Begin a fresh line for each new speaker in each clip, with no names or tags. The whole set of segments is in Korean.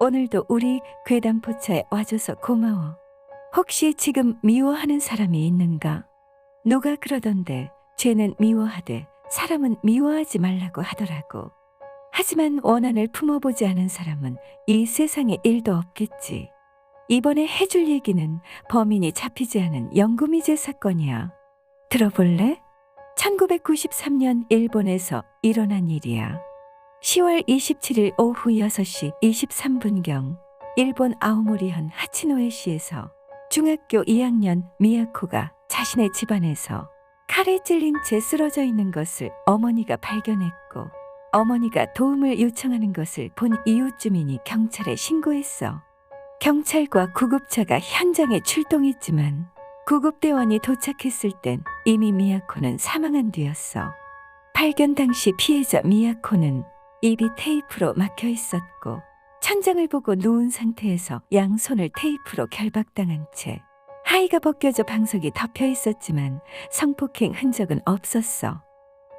오늘도 우리 괴담포차에 와줘서 고마워. 혹시 지금 미워하는 사람이 있는가? 누가 그러던데 죄는 미워하되 사람은 미워하지 말라고 하더라고. 하지만 원한을 품어보지 않은 사람은 이 세상에 일도 없겠지. 이번에 해줄 얘기는 범인이 잡히지 않은 영구미제 사건이야. 들어볼래? 1993년 일본에서 일어난 일이야. 10월 27일 오후 6시 23분경 일본 아오모리현 하치노에시에서 중학교 2학년 미야코가 자신의 집안에서 칼에 찔린 채 쓰러져 있는 것을 어머니가 발견했고 어머니가 도움을 요청하는 것을 본 이웃 주민이 경찰에 신고했어. 경찰과 구급차가 현장에 출동했지만 구급대원이 도착했을 땐 이미 미야코는 사망한 뒤였어. 발견 당시 피해자 미야코는 입이 테이프로 막혀 있었고 천장을 보고 누운 상태에서 양손을 테이프로 결박당한 채 하의가 벗겨져 방석이 덮여 있었지만 성폭행 흔적은 없었어.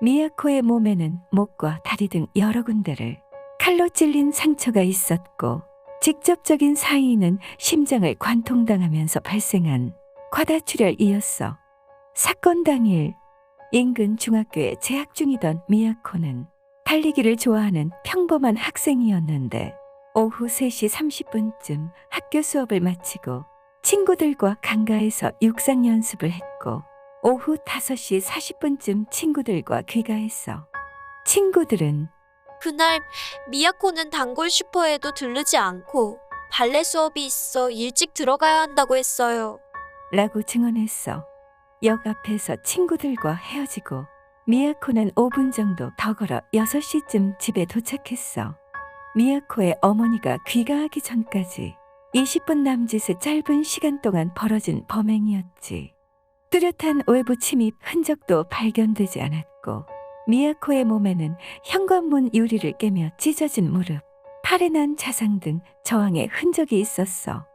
미야코의 몸에는 목과 다리 등 여러 군데를 칼로 찔린 상처가 있었고 직접적인 사인은 심장을 관통당하면서 발생한 과다출혈이었어. 사건 당일 인근 중학교에 재학 중이던 미야코는 달리기를 좋아하는 평범한 학생이었는데 오후 3시 30분쯤 학교 수업을 마치고 친구들과 강가에서 육상 연습을 했고 오후 5시 40분쯤 친구들과 귀가했어. 친구들은
그날 미야코는 단골 슈퍼에도 들르지 않고 발레 수업이 있어 일찍 들어가야 한다고 했어요.
라고 증언했어. 역 앞에서 친구들과 헤어지고 미야코는 5분 정도 더 걸어 6시쯤 집에 도착했어. 미야코의 어머니가 귀가하기 전까지 20분 남짓의 짧은 시간 동안 벌어진 범행이었지. 뚜렷한 외부 침입 흔적도 발견되지 않았고 미야코의 몸에는 현관문 유리를 깨며 찢어진 무릎, 팔에 난 자상 등 저항의 흔적이 있었어.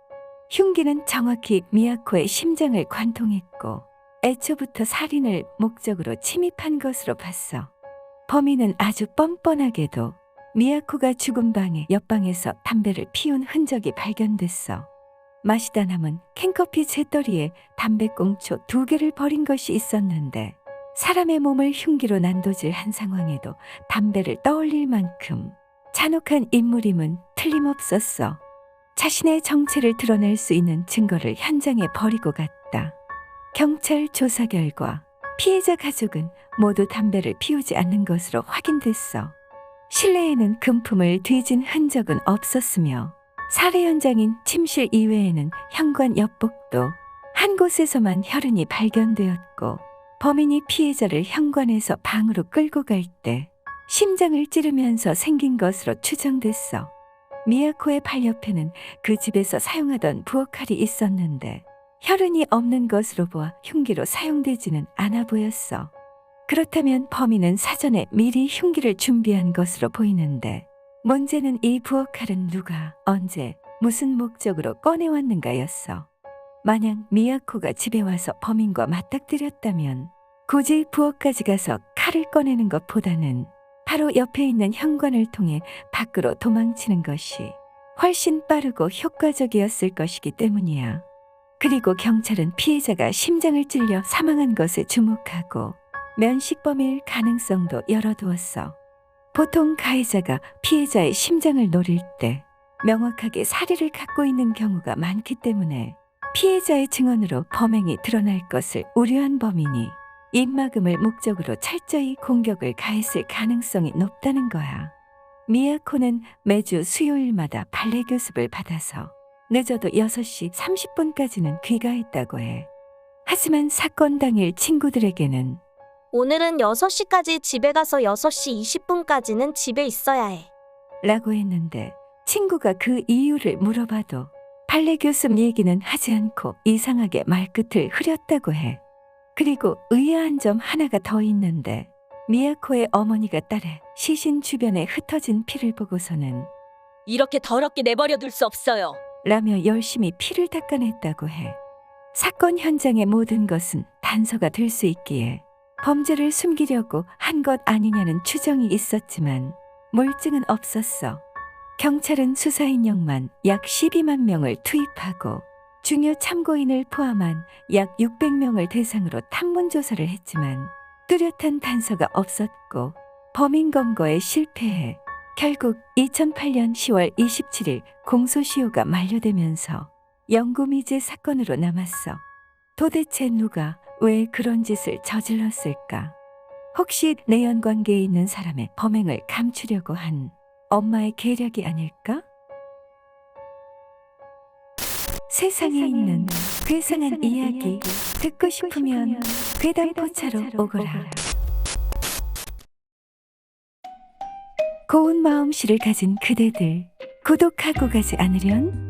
흉기는 정확히 미야코의 심장을 관통했고 애초부터 살인을 목적으로 침입한 것으로 봤어. 범인은 아주 뻔뻔하게도 미야코가 죽은 방의 옆방에서 담배를 피운 흔적이 발견됐어. 마시다 남은 캔커피 재떨이에 담배꽁초 2개를 버린 것이 있었는데 사람의 몸을 흉기로 난도질한 상황에도 담배를 떠올릴 만큼 잔혹한 인물임은 틀림없었어. 자신의 정체를 드러낼 수 있는 증거를 현장에 버리고 갔다. 경찰 조사 결과 피해자 가족은 모두 담배를 피우지 않는 것으로 확인됐어. 실내에는 금품을 뒤진 흔적은 없었으며 살해 현장인 침실 이외에는 현관 옆복도 한 곳에서만 혈흔이 발견되었고 범인이 피해자를 현관에서 방으로 끌고 갈 때 심장을 찌르면서 생긴 것으로 추정됐어. 미야코의 팔 옆에는 그 집에서 사용하던 부엌칼이 있었는데 혈흔이 없는 것으로 보아 흉기로 사용되지는 않아 보였어. 그렇다면 범인은 사전에 미리 흉기를 준비한 것으로 보이는데 문제는 이 부엌칼은 누가, 언제, 무슨 목적으로 꺼내왔는가였어. 만약 미야코가 집에 와서 범인과 맞닥뜨렸다면 굳이 부엌까지 가서 칼을 꺼내는 것보다는 바로 옆에 있는 현관을 통해 밖으로 도망치는 것이 훨씬 빠르고 효과적이었을 것이기 때문이야. 그리고 경찰은 피해자가 심장을 찔려 사망한 것에 주목하고 면식범일 가능성도 열어두었어. 보통 가해자가 피해자의 심장을 노릴 때 명확하게 사리를 갖고 있는 경우가 많기 때문에 피해자의 증언으로 범행이 드러날 것을 우려한 범인이 입막음을 목적으로 철저히 공격을 가했을 가능성이 높다는 거야. 미야코는 매주 수요일마다 발레 교습을 받아서 늦어도 6시 30분까지는 귀가했다고 해. 하지만 사건 당일 친구들에게는
오늘은 6시까지 집에 가서 6시 20분까지는 집에 있어야 해.
라고 했는데 친구가 그 이유를 물어봐도 발레 교습 얘기는 하지 않고 이상하게 말끝을 흐렸다고 해. 그리고 의아한 점 하나가 더 있는데 미야코의 어머니가 딸의 시신 주변에 흩어진 피를 보고서는
이렇게 더럽게 내버려 둘 수 없어요.
라며 열심히 피를 닦아냈다고 해. 사건 현장의 모든 것은 단서가 될 수 있기에 범죄를 숨기려고 한 것 아니냐는 추정이 있었지만 물증은 없었어. 경찰은 수사 인력만 약 12만 명을 투입하고 중요 참고인을 포함한 약 600명을 대상으로 탐문 조사를 했지만 뚜렷한 단서가 없었고 범인 검거에 실패해 결국 2008년 10월 27일 공소시효가 만료되면서 영구미제 사건으로 남았어. 도대체 누가 왜 그런 짓을 저질렀을까? 혹시 내연 관계에 있는 사람의 범행을 감추려고 한 엄마의 계략이 아닐까? 세상에 있는 괴상한 이야기 듣고 싶으면 괴담포차로 오거라. 고운 마음씨를 가진 그대들, 구독하고 가지 않으련